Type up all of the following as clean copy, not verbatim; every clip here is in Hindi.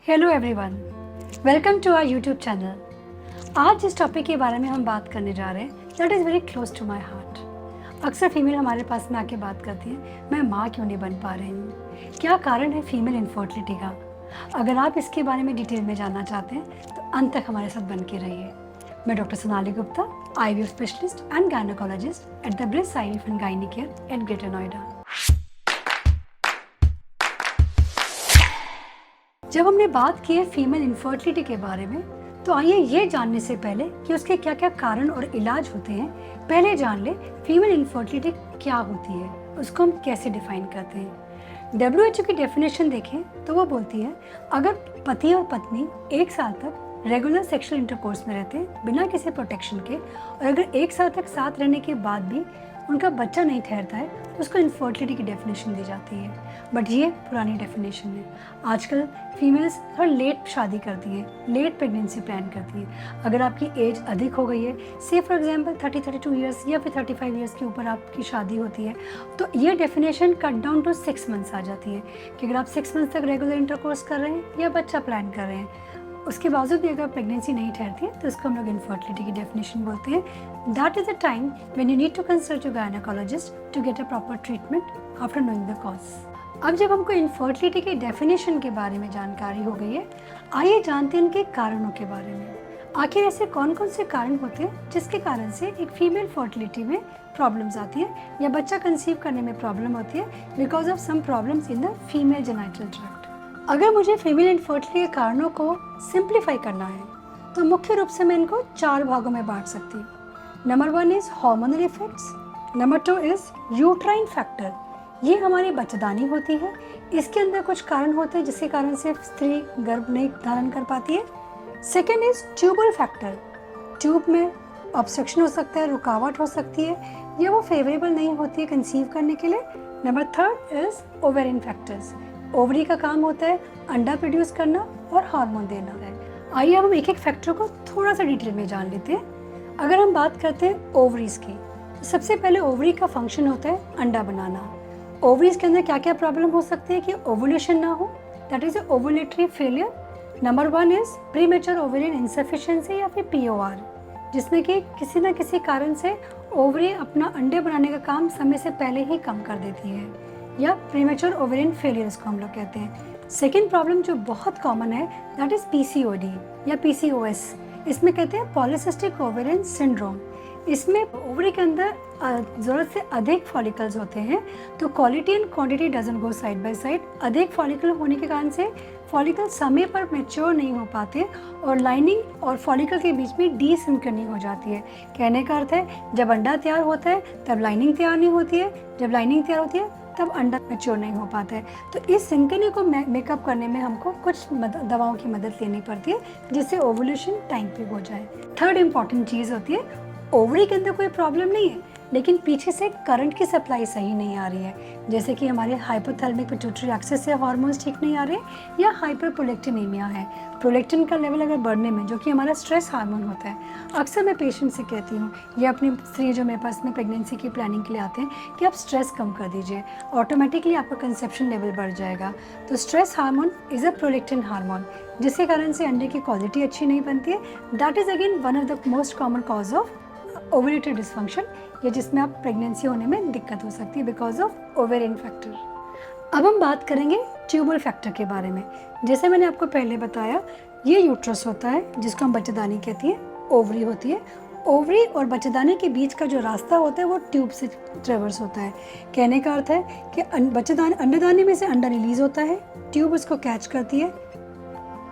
Hello everyone, welcome to our YouTube channel. आज जिस टॉपिक के बारे में हम बात करने जा रहे हैं that is very close to my heart. अक्सर फीमेल हमारे पास में आके बात करती हैं, मैं माँ क्यों नहीं बन पा रही हूँ, क्या कारण है फीमेल इनफर्टिलिटी का। अगर आप इसके बारे में डिटेल में जानना चाहते हैं तो अंत तक हमारे साथ बन के रहिए। मैं doctor Sonali Gupta, IVF specialist and gynaecologist at the bliss IVF and gynae care at greater Noida. जब हमने बात की है फीमेल इनफर्टिलिटी के बारे में, तो आइए ये जानने से पहले कि उसके क्या क्या कारण और इलाज होते हैं, पहले जान ले फीमेल इनफर्टिलिटी क्या होती है, उसको हम कैसे डिफाइन करते हैं। WHO की डेफिनेशन देखें तो वो बोलती है, अगर पति और पत्नी 1 साल तक रेगुलर सेक्सुअल इंटरकोर्स में रहते हैं बिना किसी प्रोटेक्शन के, और अगर 1 साल तक साथ रहने के बाद भी उनका बच्चा नहीं ठहरता है तो उसको इनफर्टिलिटी की डेफिनेशन दी जाती है। बट ये पुरानी डेफिनेशन है। आजकल फीमेल्स थोड़ा लेट शादी करती हैं, लेट प्रेगनेंसी प्लान करती हैं। अगर आपकी एज अधिक हो गई है, से फॉर एग्जांपल 30-32 ईयर्स या फिर 35 ईयर्स के ऊपर आपकी शादी होती है, तो ये definition cut down to 6 months आ जाती है कि अगर आप 6 मंथ्स तक रेगुलर इंटरकोर्स कर रहे हैं या बच्चा प्लान कर रहे हैं, उसके बावजूद भी अगर प्रेगनेंसी नहीं ठहरती है तो इसको हम लोग इनफर्टिलिटी की डेफिनेशन बोलते हैं। That is the time when you need to consult your gynaecologist to get a proper treatment after knowing the cause. अब जब हमको इनफर्टिलिटी की डेफिनेशन के बारे में जानकारी हो गई है, आइए जानते हैं इनके कारणों के बारे में। आखिर ऐसे कौन कौन से कारण होते हैं जिसके कारण से एक फीमेल फर्टिलिटी में प्रॉब्लम्स आती है या बच्चा कंसीव करने में प्रॉब्लम होती है because of some problems in the female genital tract. अगर मुझे फीमेल इनफर्टिलिटी के कारणों को सिंप्लीफाई करना है तो मुख्य रूप से मैं इनको 4 भागों में बांट सकती हूँ। Number 1 is hormonal effects, number 2 is uterine factor, ये हमारी बच्चेदानी होती है, इसके अंदर कुछ कारण होते हैं जिसके कारण से स्त्री गर्भ नहीं धारण कर पाती है। Second is tubal factor, tube में ऑब्स्ट्रक्शन हो सकता है, रुकावट हो सकती है या वो फेवरेबल नहीं होती है कंसीव करने के लिए। Number 3 is ovarian factors, ovary का काम होता है अंडा प्रोड्यूस करना और हार्मोन देना है। आइए अब हम एक एक फैक्टर को थोड़ा सा डिटेल में जान लेते हैं। अगर हम बात करते हैं ओवरीज की, तो सबसे पहले ओवरी का फंक्शन होता है अंडा बनाना। ओवरीज के अंदर क्या क्या प्रॉब्लम हो सकती है कि ओवुलेशन ना हो, that is ovulatory failure. Number 1 is premature ovarian insufficiency या फिर POR, जिसमें कि किसी न किसी कारण से ओवरी अपना अंडे बनाने का काम समय से पहले ही कम कर देती है, या प्रीमेच्योर ओवेरियन फेलियर इसको हम लोग कहते हैं। सेकेंड प्रॉब्लम जो बहुत कॉमन है दैट इज PCOD या PCOS, इसमें कहते हैं पॉलीसिस्टिक ओवेरियन सिंड्रोम। इसमें ओवरी के अंदर ज़रूरत से अधिक फॉलिकल्स होते हैं, तो quality and quantity doesn't go side by side. अधिक फॉलिकल होने के कारण से फॉलिकल समय पर मैच्योर नहीं हो पाते और लाइनिंग और फॉलिकल के बीच में डिसिंक्रनी हो जाती है। कहने का अर्थ है जब अंडा तैयार होता है तब लाइनिंग तैयार नहीं होती है, जब लाइनिंग तैयार होती है तब अंडा मैच्योर नहीं हो पाता है। तो इस सिंक्रनी को मेकअप करने में हमको कुछ दवाओं की मदद लेनी पड़ती है जिससे ओवुलेशन टाइम पे हो जाए। थर्ड इम्पॉर्टेंट चीज़ होती है, ओवरी के अंदर कोई प्रॉब्लम नहीं है लेकिन पीछे से करंट की सप्लाई सही नहीं आ रही है, जैसे कि हमारे हाइपोथैलेमिक पिट्यूटरी एक्सिस से हार्मोन्स ठीक नहीं आ रहे या हाइपरप्रोलेक्टिनेमिया है। प्रोलेक्टिन का लेवल अगर बढ़ने में, जो कि हमारा स्ट्रेस हार्मोन होता है, अक्सर मैं पेशेंट से कहती हूँ या अपनी स्त्री जो मेरे पास में प्रेगनेंसी की प्लानिंग के लिए आते हैं कि आप स्ट्रेस कम कर दीजिए, ऑटोमेटिकली आपका कंसेप्शन लेवल बढ़ जाएगा। तो stress hormone is a prolactin hormone, जिसके कारण से अंडे की क्वालिटी अच्छी नहीं बनती है। That is again one of the most common cause of ovulatory dysfunction, या जिसमें आप प्रेगनेंसी होने में दिक्कत हो सकती है बिकॉज ऑफ ओवेरियन फैक्टर। अब हम बात करेंगे ट्यूबल फैक्टर के बारे में। जैसे मैंने आपको पहले बताया, ये यूट्रस होता है जिसको हम बच्चेदानी कहती है, ओवरी होती है। ओवरी और बच्चेदानी के बीच का जो रास्ता होता है वो ट्यूब से ट्रेवर्स होता है। कहने का अर्थ है कि अंडेदानी में से अंडा रिलीज होता है, ट्यूब उसको कैच करती है,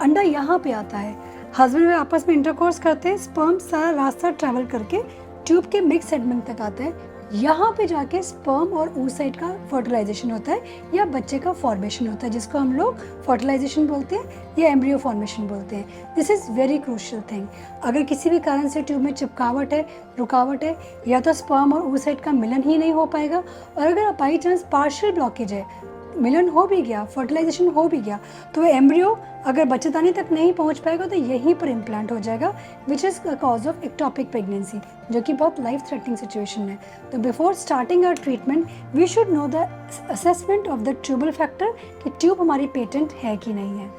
अंडा यहाँ पे आता है, हस्बैंड वाइफ आपस में इंटरकोर्स करते हैं, स्पर्म सारा रास्ता ट्रैवल करके ट्यूब के मिक्स सेगमेंट तक आता है। यहाँ पे जाके स्पर्म और oocyte का फर्टिलाइजेशन होता है या बच्चे का फॉर्मेशन होता है, जिसको हम लोग फर्टिलाइजेशन बोलते हैं या एम्ब्रियो फॉर्मेशन बोलते हैं। This is very crucial thing. अगर किसी भी कारण से ट्यूब में चिपकावट है, रुकावट है, या तो स्पर्म और oocyte का मिलन ही नहीं हो पाएगा, और अगर बाई चांस पार्शियल ब्लॉकेज है, मिलन हो भी गया, फर्टिलाइजेशन हो भी गया, तो एम्ब्रियो अगर बच्चेदानी तक नहीं पहुंच पाएगा तो यहीं पर इम्प्लांट हो जाएगा, which is cause of ectopic pregnancy, जो कि बहुत लाइफ थ्रेटनिंग सिचुएशन है। तो before starting our treatment we should know the assessment of the tubal factor कि ट्यूब हमारी पेटेंट है कि नहीं है।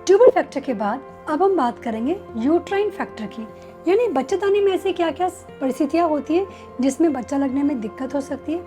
ट्यूबल फैक्टर के बाद अब हम बात करेंगे यूट्राइन फैक्टर की, यानी बच्चेदानी में ऐसी क्या क्या परिस्थितियाँ होती है जिसमें बच्चा लगने में दिक्कत हो सकती है।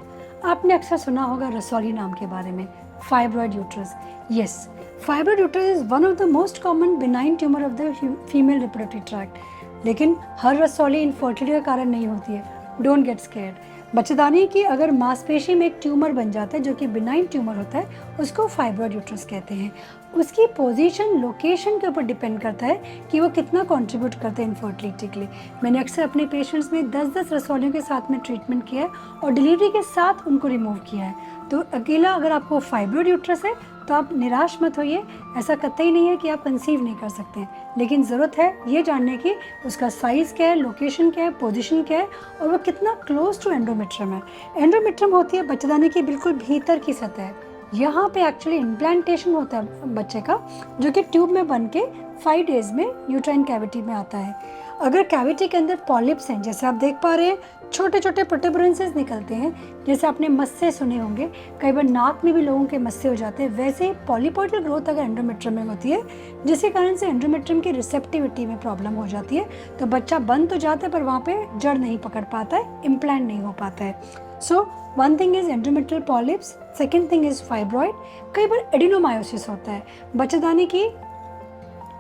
आपने अक्सर सुना होगा रसौली नाम के बारे में, fibroid uterus. Yes, fibroid uterus is one of the most common benign tumour of the female reproductive tract. लेकिन हर रसौली इनफर्टिलिटी का कारण नहीं होती है। Don't get scared. बच्चेदानी की अगर मांसपेशी में एक ट्यूमर बन जाता है जो कि बिनाइन ट्यूमर होता है, उसको फाइब्रॉइड यूट्रस कहते हैं। उसकी पोजीशन, लोकेशन के ऊपर डिपेंड करता है कि वो कितना कंट्रीब्यूट करते हैं इनफर्टिलिटी के लिए। मैंने अक्सर अपने पेशेंट्स में 10-10 रसौलियों के साथ में ट्रीटमेंट किया है और डिलीवरी के साथ उनको रिमूव किया है। तो अकेला अगर आपको फाइब्रॉइड यूट्रस है तो आप निराश मत होइए। ऐसा कतई नहीं है कि आप कंसीव नहीं कर सकते हैं, लेकिन ज़रूरत है ये जानने की उसका साइज़ क्या है, लोकेशन क्या है, पोजीशन क्या है और वो कितना क्लोज टू एंडोमेट्रियम है। एंडोमेट्रियम होती है बच्चेदानी की बिल्कुल भीतर की सतह। यहाँ पे एक्चुअली इम्प्लांटेशन होता है बच्चे का, जो कि ट्यूब में बन के 5 डेज़ में यूट्राइन कैविटी में आता है। अगर कैविटी के अंदर पॉलिप्स हैं, जैसे आप देख पा रहे हैं, छोटे छोटे प्रोटूबरेंसेस निकलते हैं, जैसे आपने मस्से सुने होंगे, कई बार नाक में भी लोगों के मस्से हो जाते हैं। वैसे ही पॉलीपॉइडल ग्रोथ अगर एंडोमेट्रियम में होती है, जिसके कारण से एंडोमेट्रियम की रिसेप्टिविटी में प्रॉब्लम हो जाती है, तो बच्चा बन तो जाता है पर वहाँ पे जड़ नहीं पकड़ पाता है, इम्प्लांट नहीं हो पाता है। So one thing is endometrial polyps, second thing is fibroid. कई बार एडिनोमायोसिस होता है, बच्चेदानी की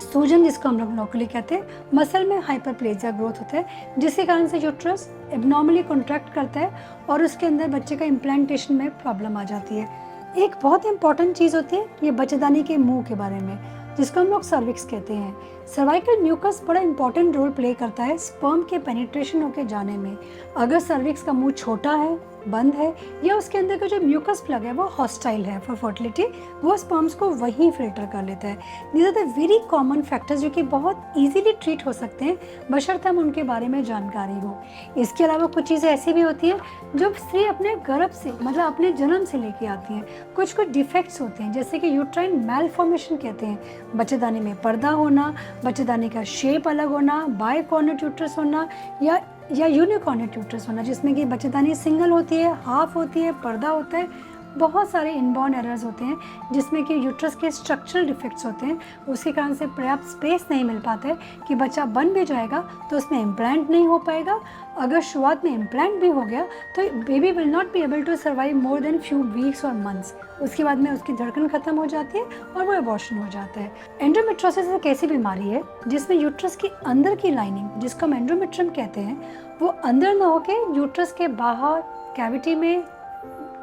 सूजन जिसको हम लोग लोकली कहते हैं, मसल में हाइपरप्लेजिया ग्रोथ होता है, जिसके कारण से यूट्रस एबनॉर्मली कॉन्ट्रैक्ट करता है और उसके अंदर बच्चे का इम्प्लांटेशन में प्रॉब्लम आ जाती है। एक बहुत इंपॉर्टेंट चीज़ होती है ये बच्चेदानी के मुंह के बारे में, जिसको हम लोग सर्विक्स कहते हैं। सर्वाइकल म्यूकस बड़ा इंपॉर्टेंट रोल प्ले करता है स्पर्म के पेनिट्रेशन होके जाने में। अगर सर्विक्स का मुंह छोटा है, बंद है, या उसके अंदर का जो म्यूकस प्लग है वो हॉस्टाइल है फॉर फर्टिलिटी, वो स्पर्म्स को वहीं फिल्टर कर लेता है। These are the very common factors जो कि बहुत इजीली ट्रीट हो सकते हैं बशर्ते हम उनके बारे में जानकारी हो। इसके अलावा कुछ चीज़ें ऐसी भी होती हैं जो स्त्री अपने गर्भ से, मतलब अपने जन्म से लेके आती हैं। कुछ डिफेक्ट्स होते हैं, जैसे कि यूट्राइन मैलफॉर्मेशन कहते हैं, बच्चेदानी में पर्दा होना, बच्चेदानी का शेप अलग होना, बाइकॉर्नेट यूट्रस होना या यूनिकॉर्नेट यूट्रस होना, जिसमें कि बच्चेदानी सिंगल होती है, हाफ होती है, पर्दा होता है। बहुत सारे इनबॉर्न एरर्स होते हैं जिसमें कि यूट्रस के स्ट्रक्चरल डिफेक्ट्स होते हैं। उसके कारण से पर्याप्त स्पेस नहीं मिल पाता है कि बच्चा बन भी जाएगा तो उसमें इम्प्लांट नहीं हो पाएगा। अगर शुरुआत में इम्प्लांट भी हो गया तो baby will not be able to survive more than few weeks और मंथ्स। उसके बाद में उसकी धड़कन खत्म हो जाती है और वो एबॉर्शन हो जाता है। एंडोमेट्रोसिस एक ऐसी बीमारी है जिसमें यूट्रस की अंदर की लाइनिंग, जिसको हम एंडोमेट्रियम कहते हैं, वो अंदर ना होके यूट्रस के बाहर कैविटी में,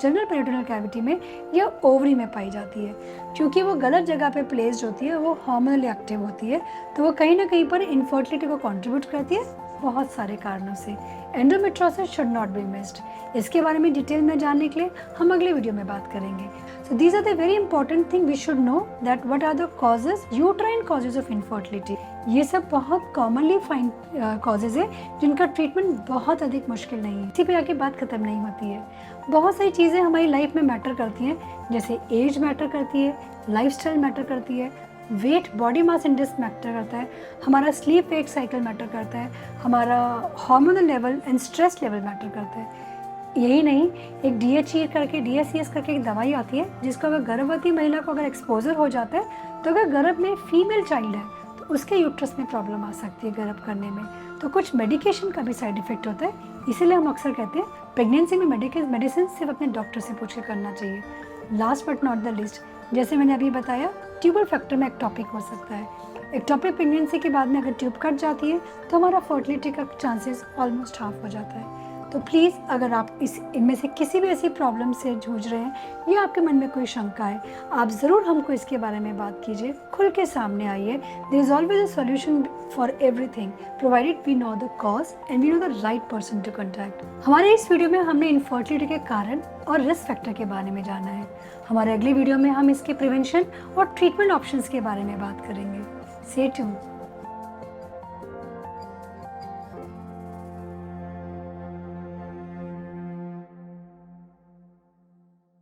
जनरल पेरिटोनियल कैविटी में या ओवरी में पाई जाती है। क्योंकि वो गलत जगह पे प्लेस्ड होती है, वो हार्मोनली एक्टिव होती है, तो वो कहीं ना कहीं पर इनफर्टिलिटी को कंट्रीब्यूट करती है बहुत सारे कारणों से। Endometriosis should not be missed. इसके बारे में डिटेल में जानने के लिए हम अगले वीडियो में बात करेंगे। So these are the very important thing we should know that what are the causes, uterine causes of infertility. ये सब बहुत कॉमनली फाइंड कॉजेज है जिनका ट्रीटमेंट बहुत अधिक मुश्किल नहीं है। इसी पे आके बात खत्म नहीं होती है। बहुत सारी चीज़ें हमारी लाइफ में मैटर करती हैं, जैसे एज मैटर करती है, लाइफस्टाइल मैटर करती है, weight, body mass index matter करता है, हमारा स्लीप वेक साइकिल मैटर करता है, हमारा hormonal level and stress level matter करता है। यही नहीं, एक DHEA करके एक दवाई आती है जिसको अगर गर्भवती महिला को अगर एक्सपोजर हो जाता है तो अगर गर्भ में फीमेल चाइल्ड है तो उसके यूट्रस में प्रॉब्लम आ सकती है गर्भ करने में। तो कुछ मेडिकेशन का भी साइड इफेक्ट होता है, इसीलिए हम अक्सर कहते हैं प्रेगनेंसी में मेडिसिन सिर्फ अपने डॉक्टर से पूछ के करना चाहिए। Last but not the list, जैसे मैंने अभी बताया, ट्यूबल फैक्टर में एक टॉपिक हो सकता है। एक टॉपिक प्रेगनेंसी के बाद में अगर ट्यूब कट जाती है तो हमारा फर्टिलिटी का चांसेस ऑलमोस्ट हाफ हो जाता है। तो प्लीज़ अगर आप इनमें से किसी भी ऐसी प्रॉब्लम से जूझ रहे हैं या आपके मन में कोई शंका है, आप ज़रूर हमको इसके बारे में बात कीजिए, खुल के सामने आइए। There is always a solution for everything provided we know the cause and we know the right person to contact. हमारे इस वीडियो में हमने इनफर्टिलिटी के कारण और रिस्क फैक्टर के बारे में जाना है। हमारे अगले वीडियो में हम इसके प्रिवेंशन और ट्रीटमेंट ऑप्शंस के बारे में बात करेंगे। Stay tuned.